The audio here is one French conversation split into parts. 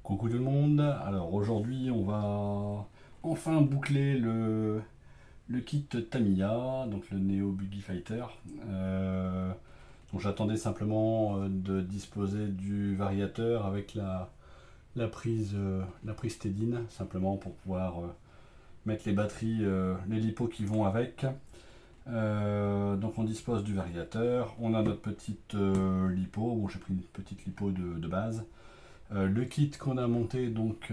Coucou tout le monde, alors aujourd'hui on va enfin boucler le kit Tamiya, donc le Neo Buggy Fighter. Donc j'attendais simplement de disposer du variateur avec la prise Tedin, simplement pour pouvoir mettre les batteries, les lipos qui vont avec. Donc on dispose du variateur, on a notre petite lipo, bon j'ai pris une petite lipo de base. Le kit qu'on a monté donc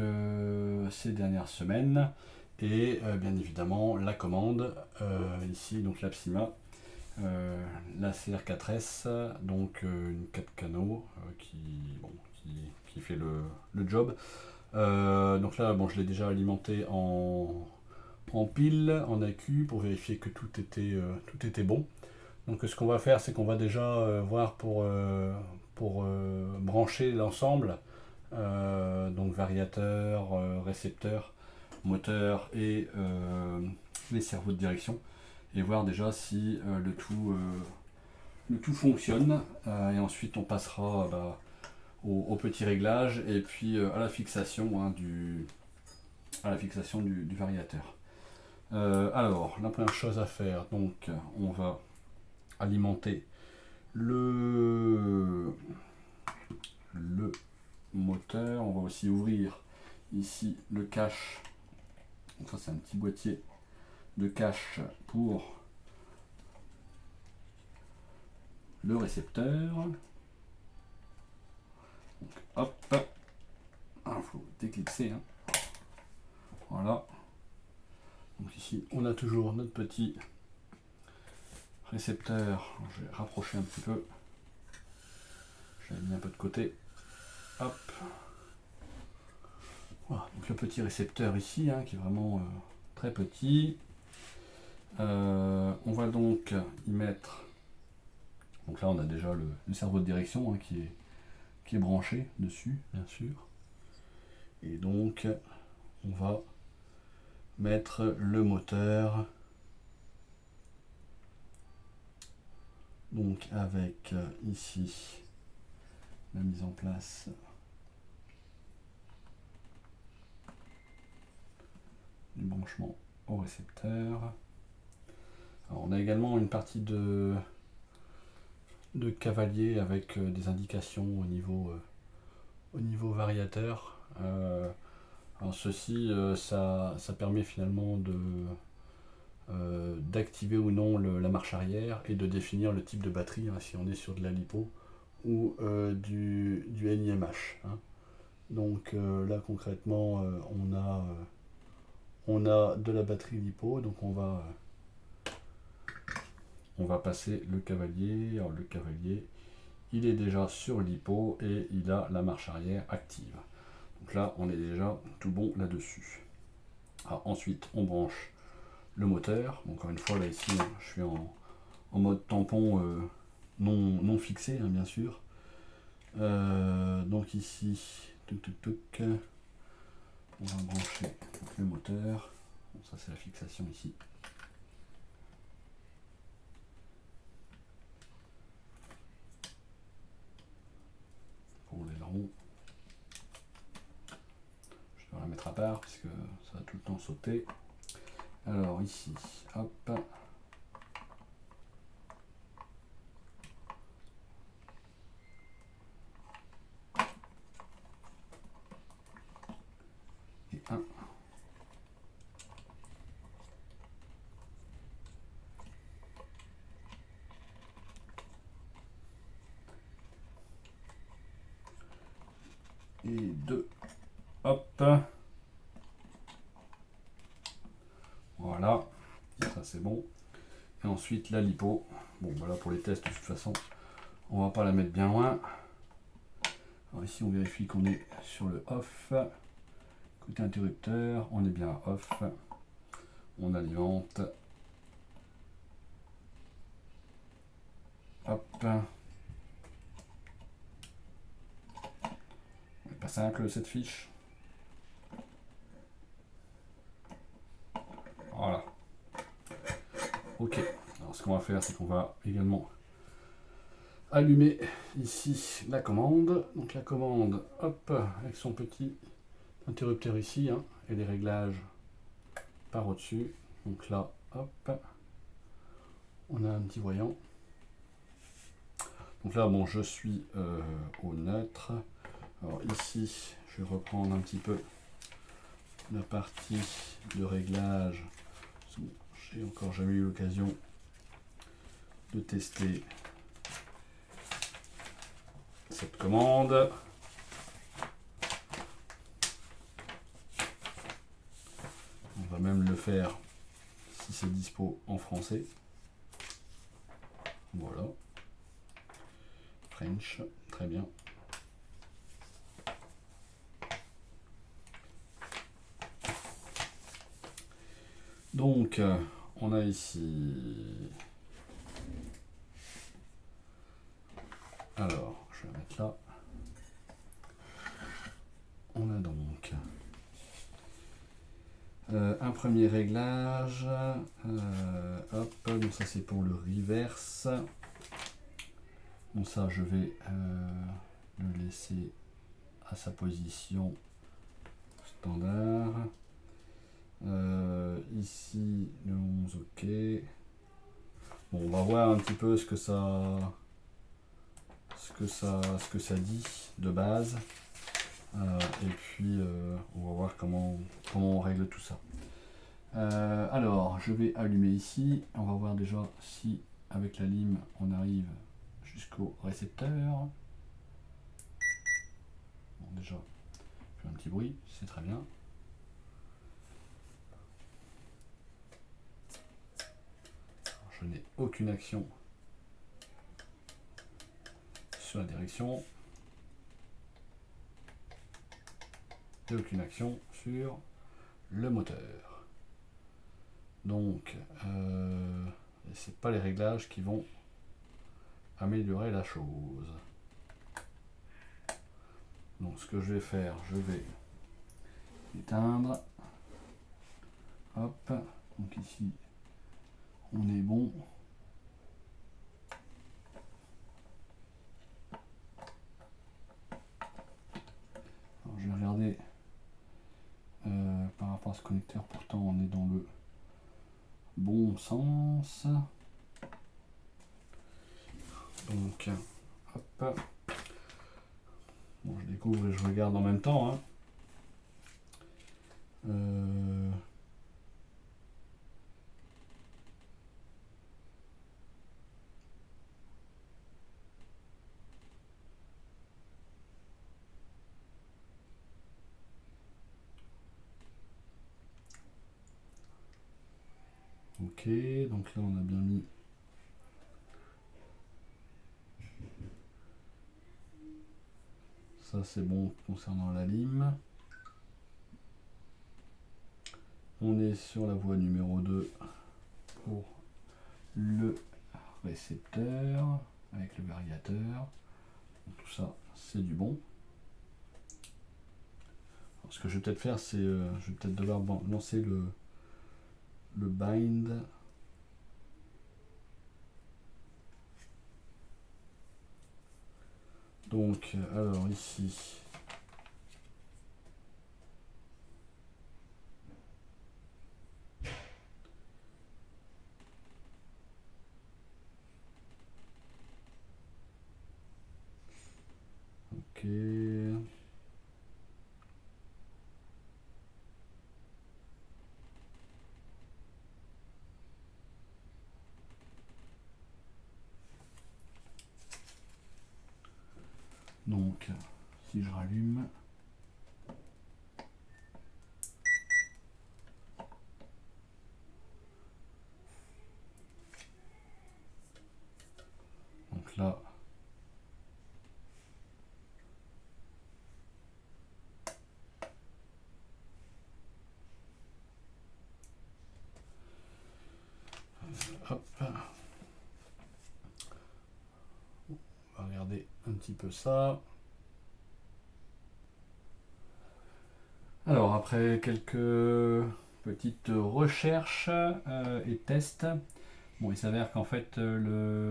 ces dernières semaines et bien évidemment la commande ici donc la Psyma, la CR4S, donc une 4 canaux qui fait le job. Donc là bon je l'ai déjà alimenté en pile, en accu pour vérifier que tout était bon. Donc ce qu'on va faire c'est qu'on va déjà voir pour brancher l'ensemble. Donc variateur, récepteur, moteur et les cerveaux de direction, et voir déjà si le tout fonctionne. Et ensuite on passera au petit réglage et puis à la fixation, du variateur. Alors la première chose à faire, donc on va alimenter le moteur. On va aussi ouvrir ici le cache. Donc ça c'est un petit boîtier de cache pour le récepteur. Donc, hop, il faut déclipser. Voilà. Donc ici on a toujours notre petit récepteur. Je vais rapprocher un petit peu. Je l'ai mis un peu de côté. Hop. Voilà, donc le petit récepteur ici, qui est vraiment très petit. On va donc y mettre. Donc là on a déjà le cerveau de direction qui est branché dessus, bien sûr. Et donc on va mettre le moteur. Donc avec ici la mise en place du branchement au récepteur. Alors, on a également une partie de cavalier avec des indications au niveau variateur. Alors ceci, ça permet finalement d'activer ou non la marche arrière et de définir le type de batterie, si on est sur de la lipo ou du NIMH. Donc là concrètement on a de la batterie lipo, donc on va passer le cavalier. Alors le cavalier il est déjà sur lipo et il a la marche arrière active. Donc là on est déjà tout bon là-dessus. Alors ensuite on branche le moteur. Encore une fois là ici je suis en mode tampon non fixé, bien sûr. Donc ici on va brancher le moteur. Bon, ça c'est la fixation ici. Pour l'aileron, je dois la mettre à part parce que ça va tout le temps sauter. Alors ici, hop. Et un. Et deux. Hop. Voilà. Ça c'est bon. Et ensuite la lipo. Bon voilà, pour les tests de toute façon, on va pas la mettre bien loin. Alors ici on vérifie qu'on est sur le off. Côté interrupteur, on est bien à off. On alimente. Hop. Elle est pas simple cette fiche. Voilà. Ok. Alors ce qu'on va faire, c'est qu'on va également allumer ici la commande. Donc la commande, hop, avec son petit interrupteur ici, hein, et les réglages par au-dessus. Donc là, hop, on a un petit voyant. Donc là, bon, je suis au neutre. Alors ici, je vais reprendre un petit peu la partie de réglage. J'ai encore jamais eu l'occasion de tester cette commande. On va même le faire si c'est dispo en français. Voilà. French, très bien. Donc, on a ici... Alors, je vais mettre là. On a donc un premier réglage. Hop, donc ça c'est pour le reverse. Donc ça, je vais le laisser à sa position standard. Ici, le 11, ok. Bon, on va voir un petit peu ce que ça dit de base. Et puis, on va voir comment on règle tout ça. Alors, je vais allumer ici. On va voir déjà si, avec la lime, on arrive jusqu'au récepteur. Bon, déjà, je fais un petit bruit, c'est très bien. Alors, je n'ai aucune action sur la direction. Et aucune action sur le moteur. Donc, c'est pas les réglages qui vont améliorer la chose. Donc ce que je vais faire, je vais éteindre. Hop, donc ici on est bon. Alors, je vais regarder par rapport à ce connecteur, pourtant on est dans le bon sens. Donc hop. Bon, je découvre et je regarde en même temps. Hein. Ok, donc là on a bien mis ça, c'est bon concernant la lime. On est sur la voie numéro 2 pour le récepteur avec le variateur. Donc, tout ça, c'est du bon. Alors, ce que je vais peut-être faire, c'est je vais peut-être devoir lancer le bind. Donc, alors ici, ok. Donc, si je rallume, donc là, hop, on va regarder un petit peu ça. Alors, après quelques petites recherches et tests, bon, il s'avère qu'en fait,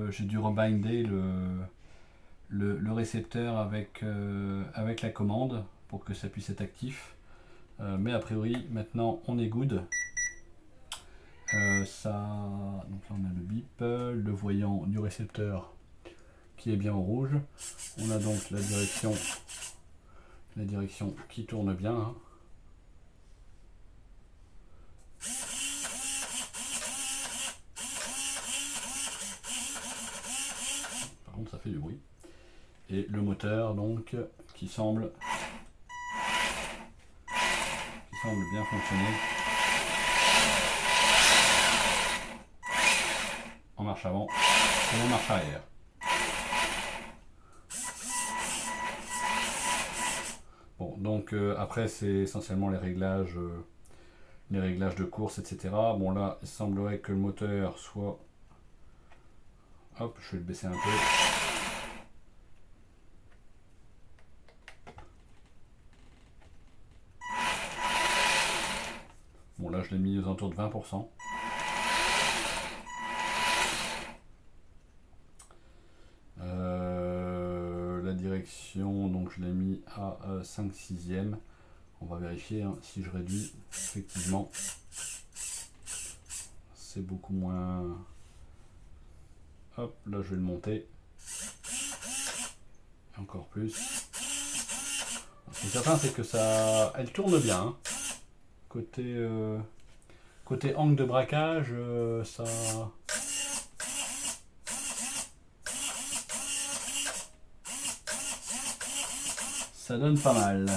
j'ai dû rebinder le récepteur avec la commande pour que ça puisse être actif. Mais a priori, maintenant, on est good. Donc là, on a le bip, le voyant du récepteur qui est bien au rouge. On a donc la direction qui tourne bien. Hein. Par contre, ça fait du bruit. Et le moteur, donc, qui semble bien fonctionner. En marche avant et en marche arrière. Bon, donc après c'est essentiellement les réglages de course, etc. Bon là, il semblerait que le moteur soit... Hop, je vais le baisser un peu. Bon là, je l'ai mis aux alentours de 20%. La direction, donc je l'ai mis à 5/6. On va vérifier hein, si je réduis. Effectivement, c'est beaucoup moins... Hop, là je vais le monter. Encore plus. Ce qui est certain, c'est que ça... Elle tourne bien. Hein. Côté angle de braquage, ça... Ça donne pas mal.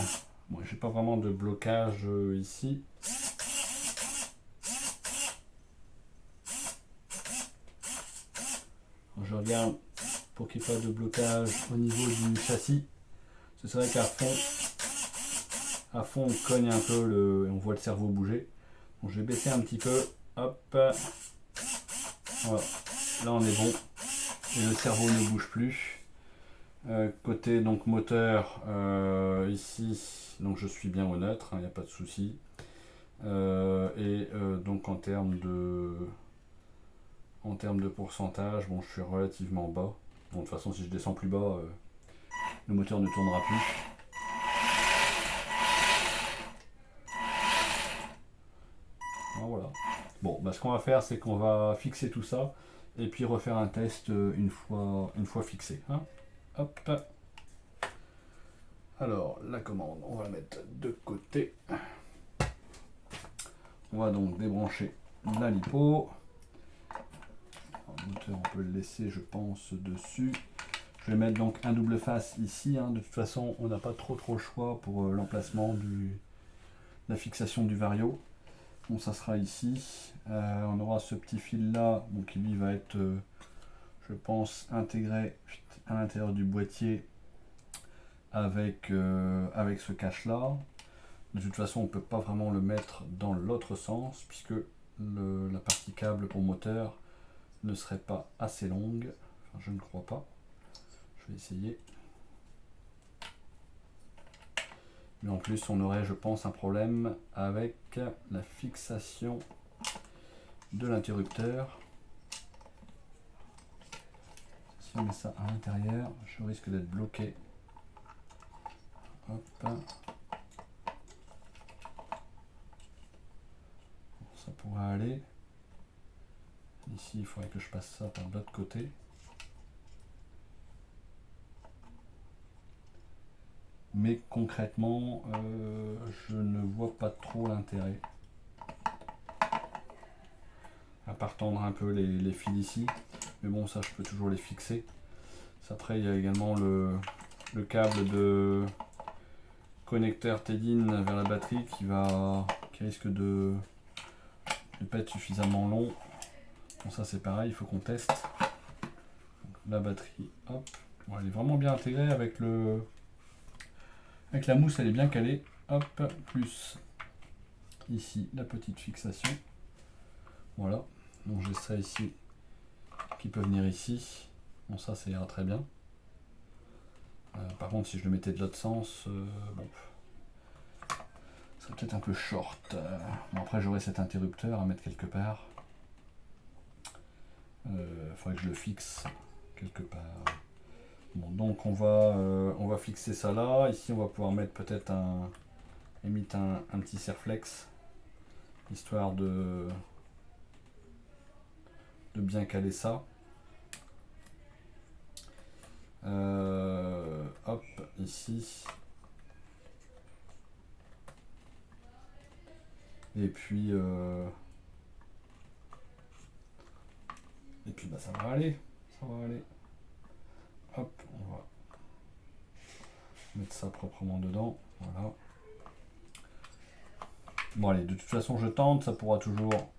Bon, j'ai pas vraiment de blocage ici. Je regarde pour qu'il n'y ait pas de blocage au niveau du châssis. C'est vrai qu'à fond, on cogne un peu et on voit le cerveau bouger. Donc je vais baisser un petit peu. Hop. Voilà. Là on est bon. Et le cerveau ne bouge plus. Côté donc moteur, ici, donc je suis bien au neutre, il n'y a pas de souci. Donc en termes de pourcentage, bon, je suis relativement bas. Bon, de toute façon, si je descends plus bas, le moteur ne tournera plus. Voilà. Bon, bah, ce qu'on va faire, c'est qu'on va fixer tout ça et puis refaire un test une fois fixé. Hein. Hop. Alors, la commande, on va la mettre de côté. On va donc débrancher la lipo. Le moteur, on peut le laisser, je pense, dessus. Je vais mettre donc un double face ici. Hein. De toute façon, on n'a pas trop le choix pour l'emplacement de la fixation du vario. Bon, ça sera ici. On aura ce petit fil là, donc qui lui va être, je pense, intégré à l'intérieur du boîtier avec ce cache là. De toute façon, on ne peut pas vraiment le mettre dans l'autre sens puisque la partie câble pour moteur ne serait pas assez longue. Enfin, je ne crois pas. Je vais essayer. Mais en plus, on aurait, je pense, un problème avec la fixation de l'interrupteur. Si on met ça à l'intérieur, je risque d'être bloqué. Hop. Ça pourrait aller. Ici, il faudrait que je passe ça par l'autre côté. Mais concrètement, je ne vois pas trop l'intérêt. À part tendre un peu les fils ici. Mais bon, ça, je peux toujours les fixer. Après, il y a également le câble de connecteur TEDin vers la batterie qui risque de pas être suffisamment long. Bon, ça c'est pareil, il faut qu'on teste. Donc, la batterie, hop, bon, elle est vraiment bien intégrée avec la mousse, elle est bien calée. Hop, plus ici la petite fixation. Voilà, donc j'ai ça ici qui peut venir ici. Bon, ça ira très bien. Par contre, si je le mettais de l'autre sens, bon, ça serait peut-être un peu short. Bon, après, j'aurais cet interrupteur à mettre quelque part. Faudrait que je le fixe quelque part. Bon, donc on va fixer ça là. Ici on va pouvoir mettre peut-être un petit serflex, histoire de bien caler ça. Hop, ici. Et puis bah, ça va aller. Ça va aller. Hop, on va mettre ça proprement dedans. Voilà. Bon allez, de toute façon je tente, ça pourra toujours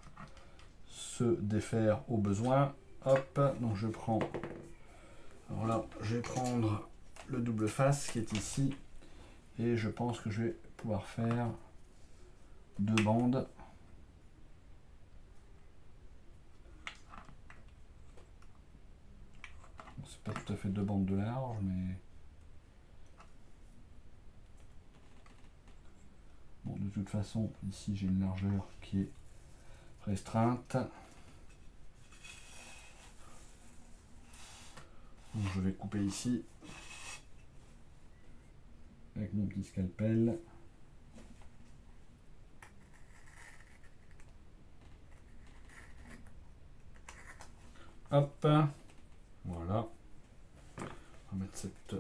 se défaire au besoin. Hop, donc je prends. Alors là, je vais prendre le double face qui est ici. Et je pense que je vais pouvoir faire 2 bandes. Bon, c'est pas tout à fait 2 bandes de large, mais bon, de toute façon, ici j'ai une largeur qui est restreinte. Donc, je vais couper ici avec mon petit scalpel. Hop, voilà. On va mettre cette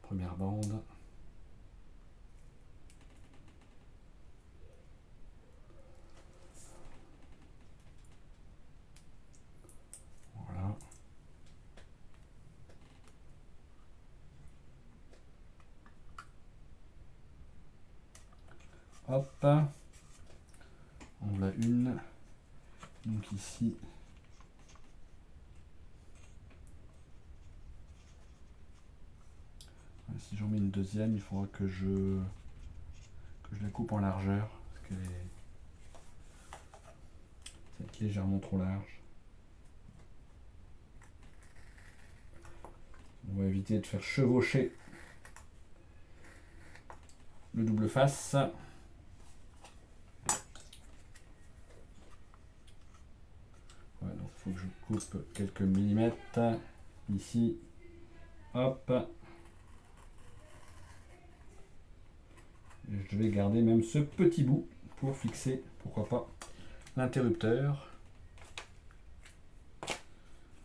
première bande. Voilà. Hop, on l'a une. Donc ici, si j'en mets une deuxième, il faudra que je la coupe en largeur, parce qu'elle est, ça va être légèrement trop large. On va éviter de faire chevaucher le double face. Ouais, donc il faut que je coupe quelques millimètres ici. Hop. Et je vais garder même ce petit bout pour fixer, pourquoi pas, l'interrupteur.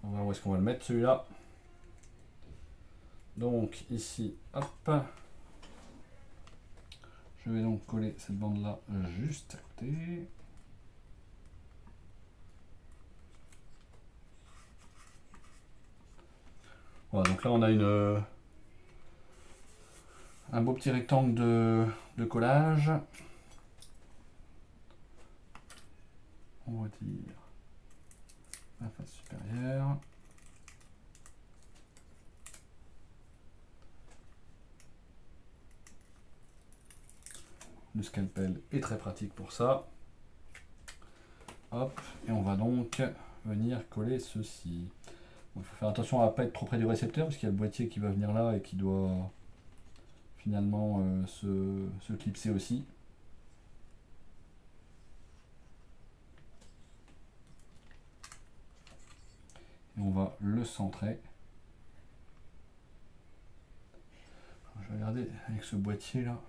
On va voir où est-ce qu'on va le mettre celui-là. Donc ici, hop. Je vais donc coller cette bande là juste à côté. Voilà, donc là on a un beau petit rectangle de collage. On va dire la face supérieure. Le scalpel est très pratique pour ça. Hop, et on va donc venir coller ceci. Il faut faire attention à ne pas être trop près du récepteur parce qu'il y a le boîtier qui va venir là et qui doit finalement se clipser aussi. Et on va le centrer. Je vais regarder avec ce boîtier là.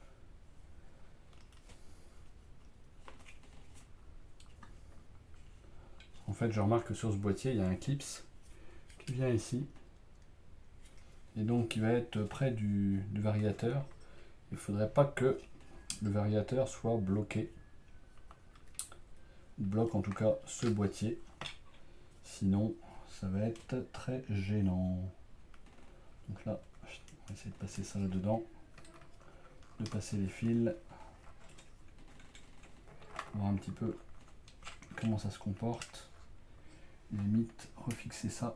En fait, je remarque que sur ce boîtier, il y a un clips qui vient ici. Et donc qui va être près du variateur. Il ne faudrait pas que le variateur soit bloqué. Il bloque en tout cas ce boîtier. Sinon, ça va être très gênant. Donc là, on va essayer de passer ça là-dedans. De passer les fils. Voir un petit peu comment ça se comporte. Limite, refixer ça.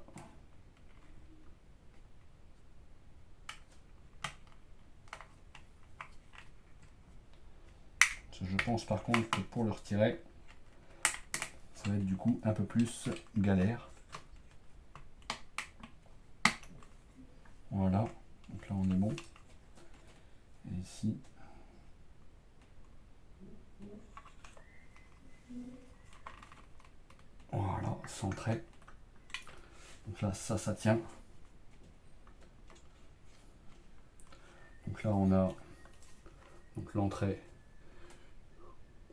Je pense par contre que pour le retirer, ça va être du coup un peu plus galère. Voilà, donc là on est bon. Et ici, voilà, centré. Donc là, ça tient. Donc là on a l'entrée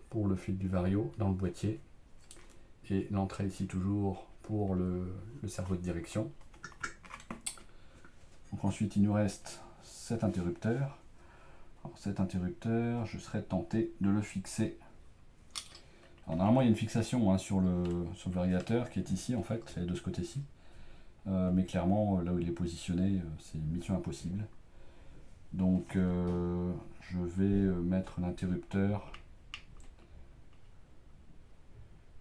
pour le fil du Vario dans le boîtier et l'entrée ici toujours pour le cerveau de direction. Donc ensuite il nous reste cet interrupteur. Alors, cet interrupteur, je serais tenté de le fixer. Alors normalement il y a une fixation hein, sur le variateur qui est ici en fait, c'est de ce côté-ci. Mais clairement là où il est positionné, c'est mission impossible. Donc je vais mettre l'interrupteur.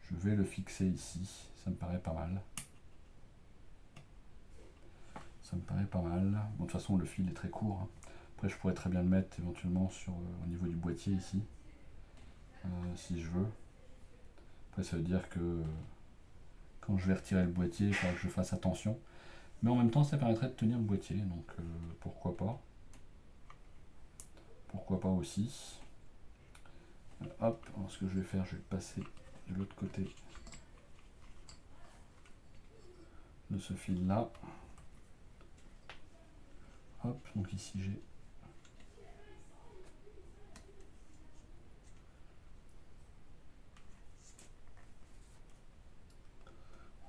Je vais le fixer ici, ça me paraît pas mal. Ça me paraît pas mal. Bon, de toute façon le fil est très court. Hein. Après je pourrais très bien le mettre éventuellement sur, au niveau du boîtier ici. Si je veux. Après ça veut dire que quand je vais retirer le boîtier, il faudra que je fasse attention. Mais en même temps ça permettrait de tenir le boîtier, donc pourquoi pas. Pourquoi pas aussi. Hop, alors ce que je vais faire, je vais le passer de l'autre côté de ce fil là. Hop, donc ici j'ai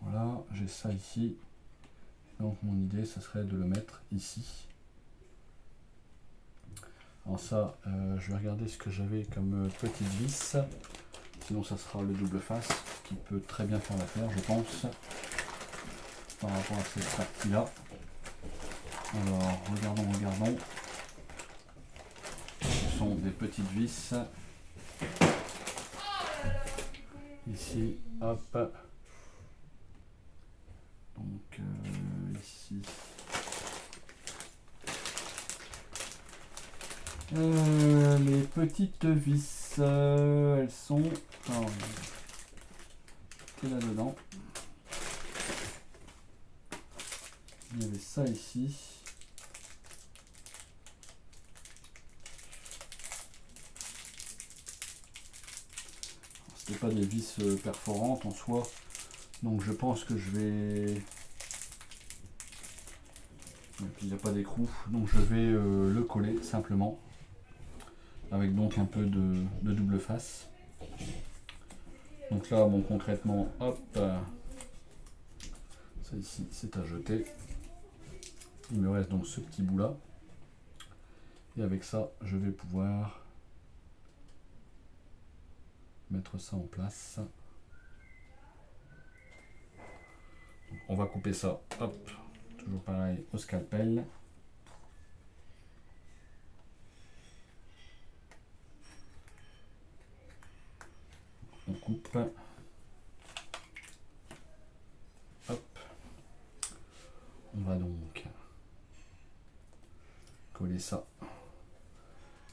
voilà, j'ai ça ici. Donc mon idée, ça serait de le mettre ici. Alors ça, je vais regarder ce que j'avais comme petite vis. Sinon ça sera le double face qui peut très bien faire l'affaire, je pense, par rapport à cette partie-là. Alors, regardons. Ce sont des petites vis. Ici, hop. Donc, ici. Les petites vis, elles sont... Alors, c'est là-dedans. Il y avait ça ici. C'était pas des vis perforantes en soi, donc je pense que je vais... Et puis il n'y a pas d'écrou, donc je vais le coller simplement, avec donc un peu de double face. Donc là, bon, concrètement, hop, ça ici c'est à jeter. Il me reste donc ce petit bout là, et avec ça je vais pouvoir mettre ça en place. Donc, on va couper ça, hop, toujours pareil au scalpel. On coupe. Hop. On va donc coller ça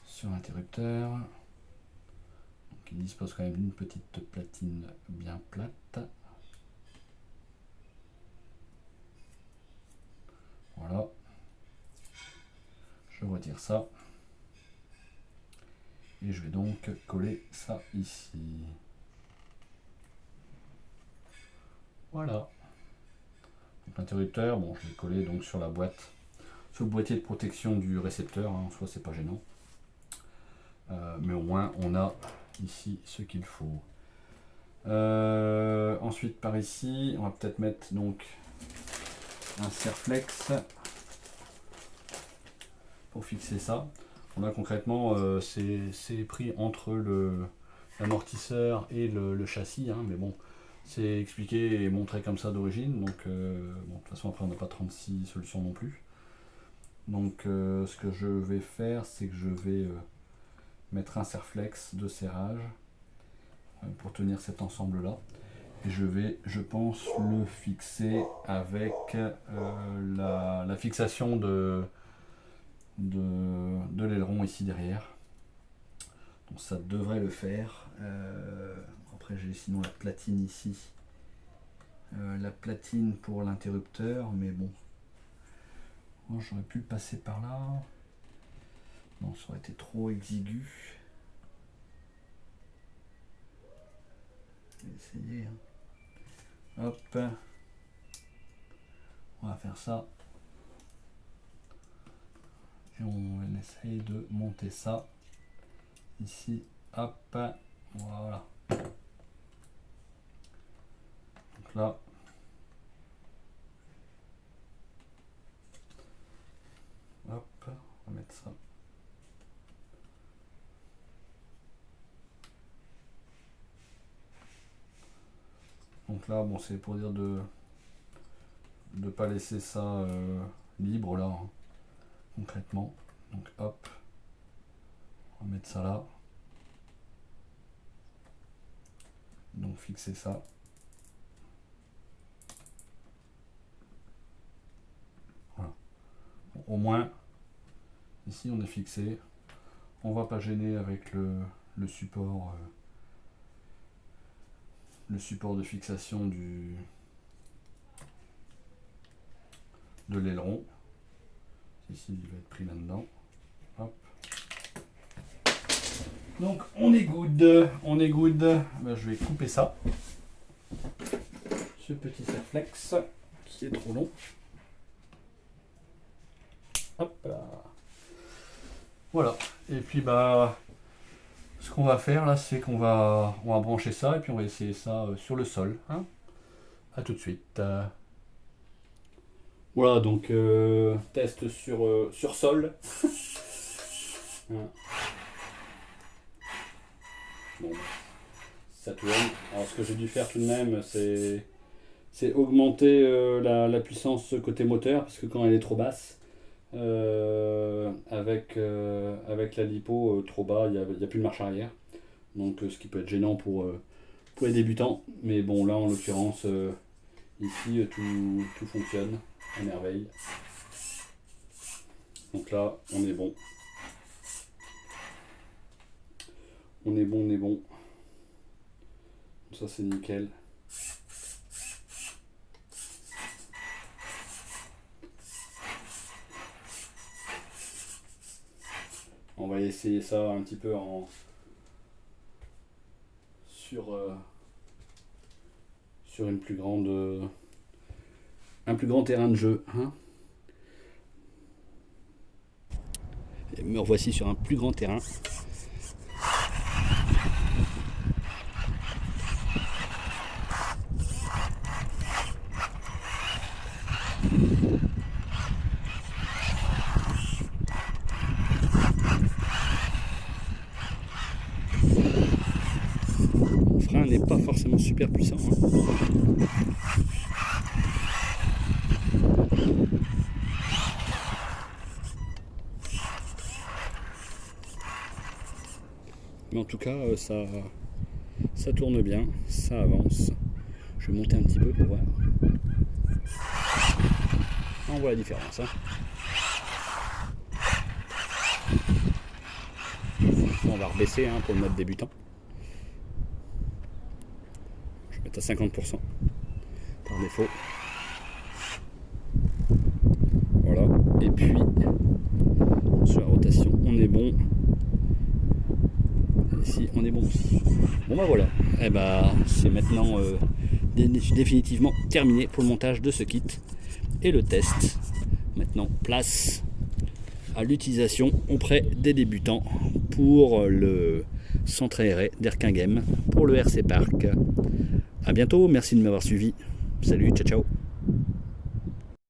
sur l'interrupteur. Donc il dispose quand même d'une petite platine bien plate. Voilà. Je retire ça. Et je vais donc coller ça ici. Voilà. L'interrupteur, bon, je vais coller donc sur la boîte, sur le boîtier de protection du récepteur, hein, en soi c'est pas gênant. Mais au moins on a ici ce qu'il faut. Ensuite par ici, on va peut-être mettre donc un serre-flex pour fixer ça. On a concrètement c'est pris entre l'amortisseur et le châssis, hein, mais bon, c'est expliqué et montré comme ça d'origine, donc bon, de toute façon après on n'a pas 36 solutions non plus. Donc ce que je vais faire, c'est que je vais mettre un serre-flex de serrage pour tenir cet ensemble là. Et je vais, je pense, le fixer avec la fixation de l'aileron ici derrière. Donc ça devrait le faire. Après j'ai sinon la platine ici. La platine pour l'interrupteur, mais bon. Moi j'aurais pu le passer par là. Non, ça aurait été trop exigu. Je vais essayer. Hein. Hop. On va faire ça. Et on essaye de monter ça ici, hop, voilà. Donc là, hop, on va mettre ça. Donc là, bon, c'est pour dire de ne pas laisser ça libre là, hein, concrètement. Donc hop, on va mettre ça là. Donc fixer ça. Voilà. Bon, au moins, ici on est fixé. On va pas gêner avec le support. Le support de fixation de l'aileron. Ici, il va être pris là-dedans. Hop. Donc, on est good. On est good. Ben, je vais couper ça. Ce petit serflex qui est trop long. Hop là. Voilà. Et puis, bah, ce qu'on va faire là, c'est qu'on va brancher ça et puis on va essayer ça sur le sol. Hein. À tout de suite. Voilà, donc test sur sol. Bon, ça tourne. Alors ce que j'ai dû faire tout de même, c'est augmenter la puissance côté moteur, parce que quand elle est trop basse, avec la lipo trop bas, il n'y a plus de marche arrière. Donc ce qui peut être gênant pour les débutants. Mais bon, là en l'occurrence, ici tout fonctionne à merveille. Donc là, on est bon. On est bon. Ça c'est nickel. On va essayer ça un petit peu sur une plus grande un plus grand terrain de jeu. Hein. Et me revoici sur un plus grand terrain. Le frein n'est pas forcément super puissant. Hein. Mais en tout cas, ça tourne bien, ça avance. Je vais monter un petit peu pour voir. On voit la différence. Hein. On va rebaisser pour le mode débutant. Je vais mettre à 50% par défaut. Voilà. Et puis, sur la rotation, on est bon. Ici, on est bon aussi. Bon bah voilà. Et bah, c'est maintenant définitivement terminé pour le montage de ce kit et le test. Maintenant, place à l'utilisation auprès des débutants pour le centre aéré d'Erquinghem pour le RC Park. A bientôt, merci de m'avoir suivi. Salut, ciao ciao.